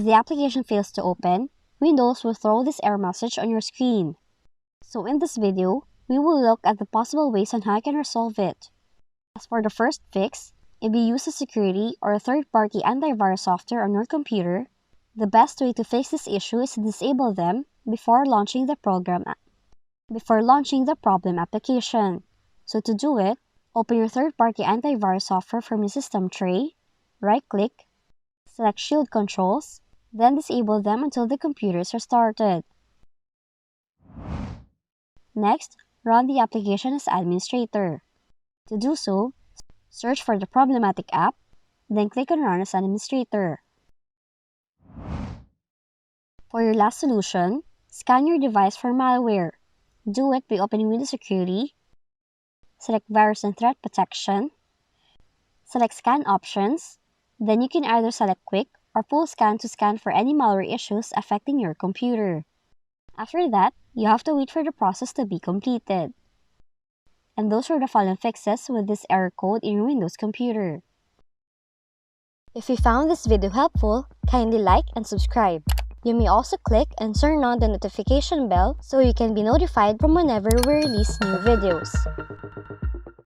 If the application fails to open, Windows will throw this error message on your screen. So in this video, we will look at the possible ways on how you can resolve it. As for the first fix, if you use a security or a third-party antivirus software on your computer, the best way to fix this issue is to disable them before launching the problem application. So to do it, open your third-party antivirus software from your system tray, right-click, select Shield Controls, then disable them until the computer is restarted. Next, run the application as administrator. To do so, search for the problematic app, then click on Run as administrator. For your last solution, scan your device for malware. Do it by opening Windows Security, select Virus and Threat Protection, select Scan Options, then you can either select Quick or Full Scan to scan for any malware issues affecting your computer. After that, you have to wait for the process to be completed. And those are the following fixes with this error code in your Windows computer. If you found this video helpful, kindly like and subscribe. You may also click and turn on the notification bell so you can be notified from whenever we release new videos.